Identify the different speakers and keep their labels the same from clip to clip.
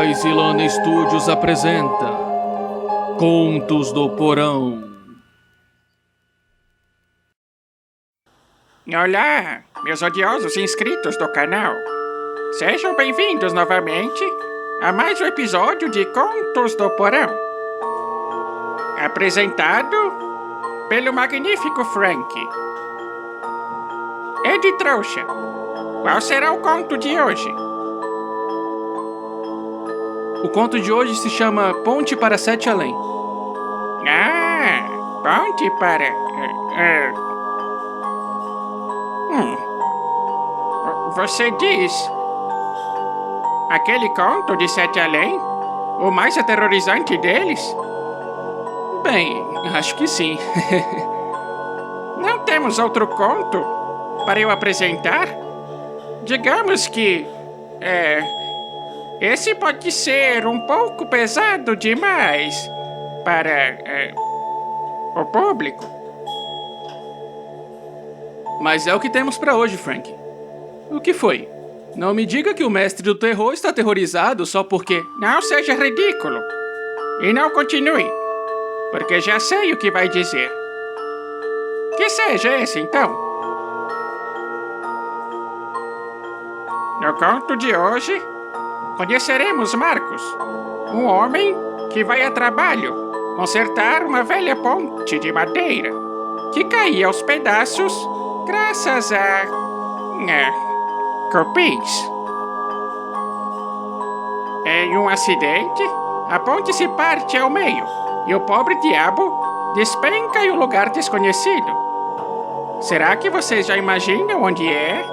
Speaker 1: Paz e Lana Studios apresenta Contos do Porão.
Speaker 2: Olá, meus odiosos inscritos do canal. Sejam bem-vindos novamente a mais um episódio de Contos do Porão. Apresentado pelo magnífico Frank. Ed Trouxa, qual será o conto de hoje?
Speaker 1: O conto de hoje se chama Ponte para Sete Além.
Speaker 2: Ponte para... Você diz... aquele conto de Sete Além? O mais aterrorizante deles?
Speaker 1: Bem, acho que sim.
Speaker 2: Não temos outro conto para eu apresentar? Digamos que... esse pode ser um pouco pesado demais para o público.
Speaker 1: Mas é o que temos para hoje, Frank. O que foi? Não me diga que o mestre do terror está aterrorizado só porque...
Speaker 2: Não seja ridículo. E não continue, porque já sei o que vai dizer. Que seja esse, então. No conto de hoje, conheceremos Marcos, um homem que vai a trabalho consertar uma velha ponte de madeira que caía aos pedaços graças a... cupins. Em um acidente, a ponte se parte ao meio e o pobre diabo despenca em um lugar desconhecido. Será que vocês já imaginam onde é?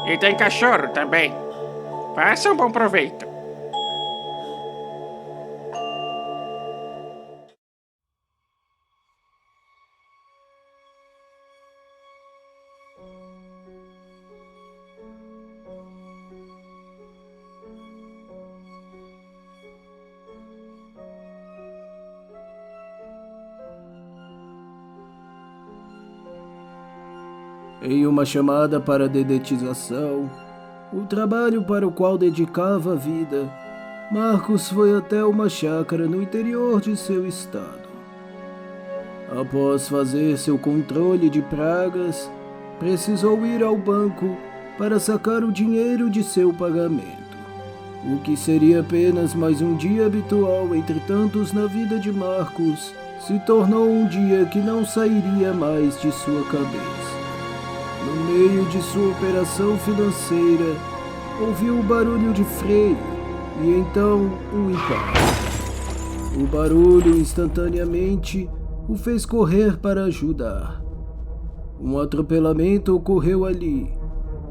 Speaker 2: E tem cachorro também. Faça um bom proveito.
Speaker 3: Em uma chamada para a dedetização, o trabalho para o qual dedicava a vida, Marcos foi até uma chácara no interior de seu estado. Após fazer seu controle de pragas, precisou ir ao banco para sacar o dinheiro de seu pagamento, o que seria apenas mais um dia habitual entre tantos na vida de Marcos, se tornou um dia que não sairia mais de sua cabeça. No meio de sua operação financeira, ouviu o barulho de freio e então um impacto. O barulho instantaneamente o fez correr para ajudar. Um atropelamento ocorreu ali,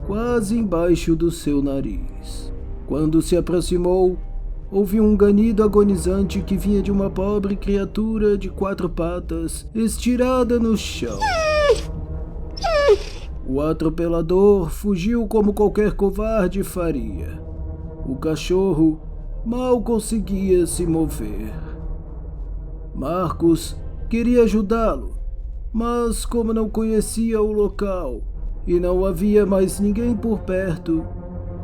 Speaker 3: quase embaixo do seu nariz. Quando se aproximou, ouviu um ganido agonizante que vinha de uma pobre criatura de 4 patas estirada no chão. O atropelador fugiu como qualquer covarde faria. O cachorro mal conseguia se mover. Marcos queria ajudá-lo, mas como não conhecia o local e não havia mais ninguém por perto,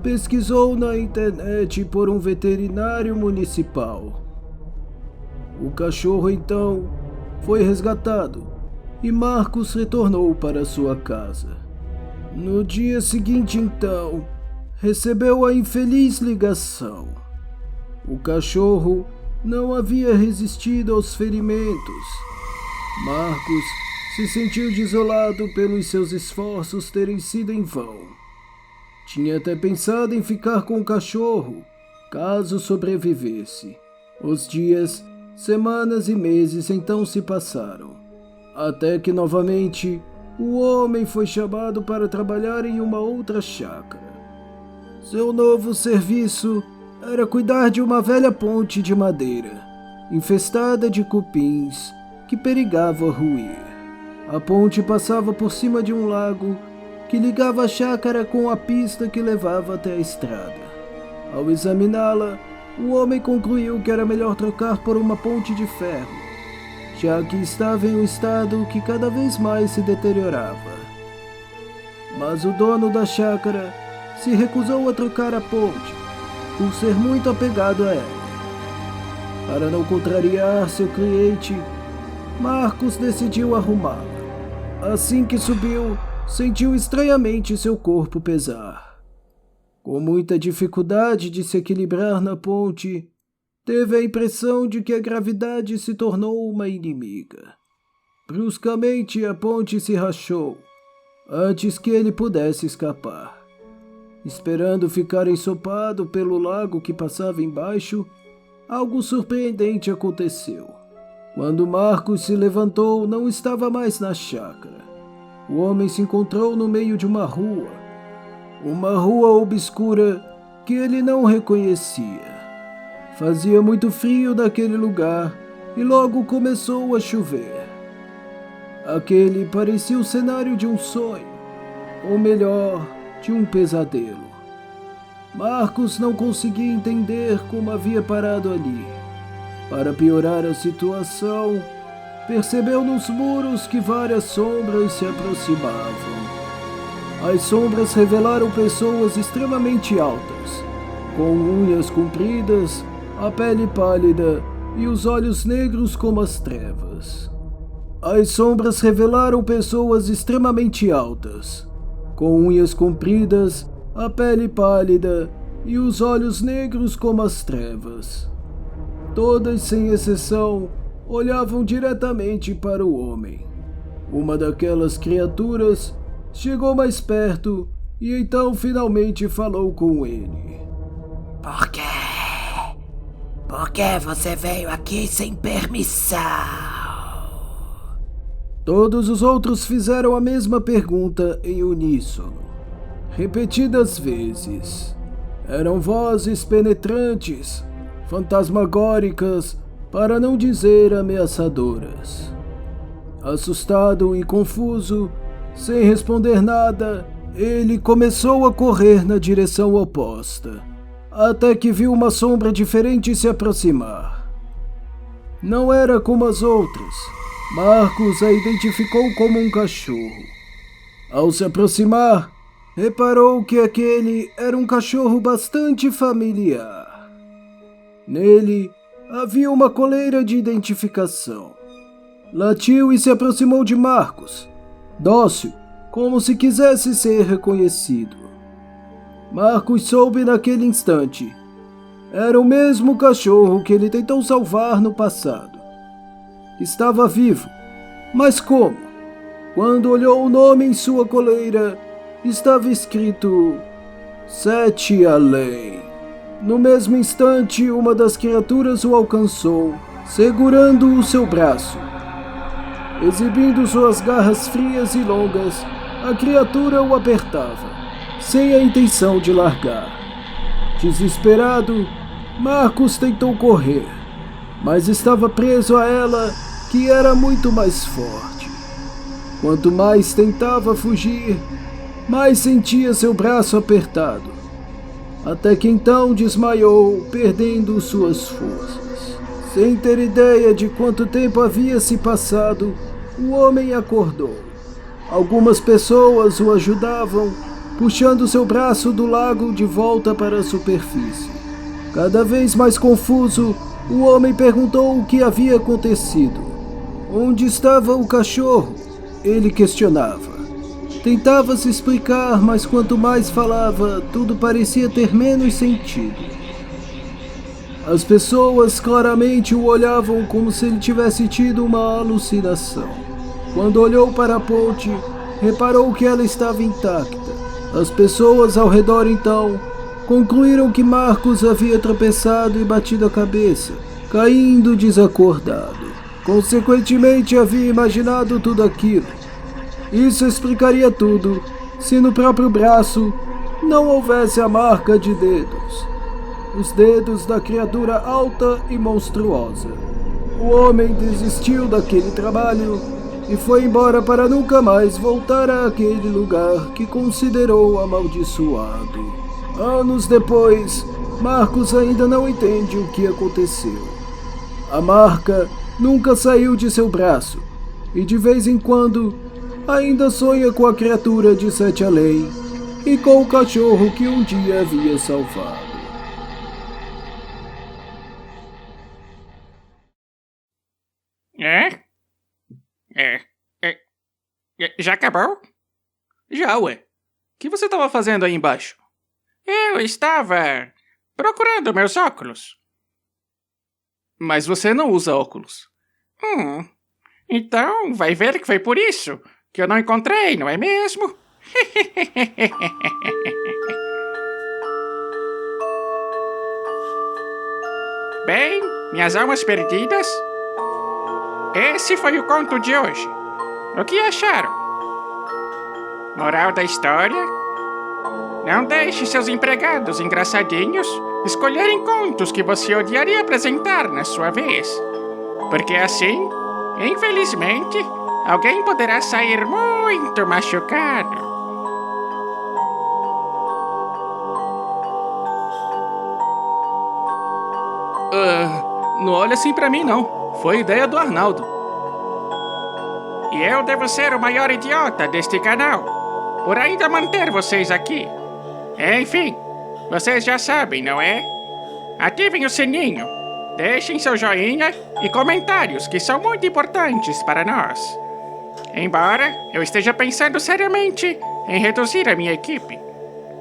Speaker 3: pesquisou na internet por um veterinário municipal. O cachorro então foi resgatado e Marcos retornou para sua casa. No dia seguinte, então, recebeu a infeliz ligação. O cachorro não havia resistido aos ferimentos. Marcos se sentiu desolado pelos seus esforços terem sido em vão. Tinha até pensado em ficar com o cachorro, caso sobrevivesse. Os dias, semanas e meses então se passaram, até que novamente o homem foi chamado para trabalhar em uma outra chácara. Seu novo serviço era cuidar de uma velha ponte de madeira, infestada de cupins, que perigava ruir. A ponte passava por cima de um lago que ligava a chácara com a pista que levava até a estrada. Ao examiná-la, o homem concluiu que era melhor trocar por uma ponte de ferro, já que estava em um estado que cada vez mais se deteriorava. Mas o dono da chácara se recusou a trocar a ponte, por ser muito apegado a ela. Para não contrariar seu cliente, Marcos decidiu arrumá-la. Assim que subiu, sentiu estranhamente seu corpo pesar. Com muita dificuldade de se equilibrar na ponte, teve a impressão de que a gravidade se tornou uma inimiga. Bruscamente a ponte se rachou, antes que ele pudesse escapar. Esperando ficar ensopado pelo lago que passava embaixo, algo surpreendente aconteceu. Quando Marcos se levantou, não estava mais na chácara. O homem se encontrou no meio de uma rua obscura que ele não reconhecia. Fazia muito frio naquele lugar e logo começou a chover. Aquele parecia o cenário de um sonho, ou melhor, de um pesadelo. Marcos não conseguia entender como havia parado ali. Para piorar a situação, percebeu nos muros que várias sombras se aproximavam. As sombras revelaram pessoas extremamente altas, com unhas compridas, a pele pálida e os olhos negros como as trevas. As sombras revelaram pessoas extremamente altas, com unhas compridas, a pele pálida e os olhos negros como as trevas. Todas, sem exceção, olhavam diretamente para o homem. Uma daquelas criaturas chegou mais perto e então finalmente falou com ele.
Speaker 4: Por quê? Por que você veio aqui sem permissão?
Speaker 3: Todos os outros fizeram a mesma pergunta em uníssono, repetidas vezes. Eram vozes penetrantes, fantasmagóricas, para não dizer ameaçadoras. Assustado e confuso, sem responder nada, ele começou a correr na direção oposta, até que viu uma sombra diferente se aproximar. Não era como as outras. Marcos a identificou como um cachorro. Ao se aproximar, reparou que aquele era um cachorro bastante familiar. Nele havia uma coleira de identificação. Latiu e se aproximou de Marcos, dócil, como se quisesse ser reconhecido. Marcos soube naquele instante. Era o mesmo cachorro que ele tentou salvar no passado. Estava vivo, mas como? Quando olhou o nome em sua coleira, estava escrito Sete Além. No mesmo instante, uma das criaturas o alcançou, segurando o seu braço. Exibindo suas garras frias e longas, a criatura o apertava, sem a intenção de largar. Desesperado, Marcos tentou correr, mas estava preso a ela, que era muito mais forte. Quanto mais tentava fugir, mais sentia seu braço apertado, até que então desmaiou, perdendo suas forças. Sem ter ideia de quanto tempo havia se passado, o homem acordou. Algumas pessoas o ajudavam, puxando seu braço do lago de volta para a superfície. Cada vez mais confuso, o homem perguntou o que havia acontecido. Onde estava o cachorro? Ele questionava. Tentava se explicar, mas quanto mais falava, tudo parecia ter menos sentido. As pessoas claramente o olhavam como se ele tivesse tido uma alucinação. Quando olhou para a ponte, reparou que ela estava intacta. As pessoas ao redor então concluíram que Marcos havia tropeçado e batido a cabeça, caindo desacordado. Consequentemente, havia imaginado tudo aquilo. Isso explicaria tudo se no próprio braço não houvesse a marca de dedos. Os dedos da criatura alta e monstruosa. O homem desistiu daquele trabalho e foi embora para nunca mais voltar àquele lugar que considerou amaldiçoado. Anos depois, Marcos ainda não entende o que aconteceu. A marca nunca saiu de seu braço e de vez em quando ainda sonha com a criatura de Sete Além e com o cachorro que um dia havia salvado.
Speaker 2: É? Já acabou?
Speaker 1: Já, ué. O que você estava fazendo aí embaixo?
Speaker 2: Eu estava procurando meus óculos.
Speaker 1: Mas você não usa óculos.
Speaker 2: Então vai ver que foi por isso que eu não encontrei, não é mesmo? Bem, minhas almas perdidas, esse foi o conto de hoje. O que acharam? Moral da história? Não deixe seus empregados engraçadinhos escolherem contos que você odiaria apresentar na sua vez. Porque assim, infelizmente, alguém poderá sair muito machucado.
Speaker 1: Não olha assim pra mim, não. Foi ideia do Arnaldo.
Speaker 2: E eu devo ser o maior idiota deste canal, por ainda manter vocês aqui. Enfim, vocês já sabem, não é? Ativem o sininho, deixem seu joinha e comentários que são muito importantes para nós. Embora eu esteja pensando seriamente em reduzir a minha equipe.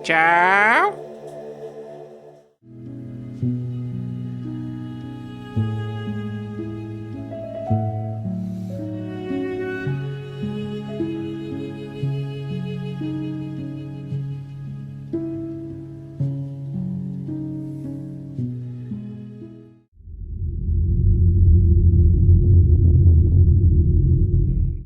Speaker 2: Tchau!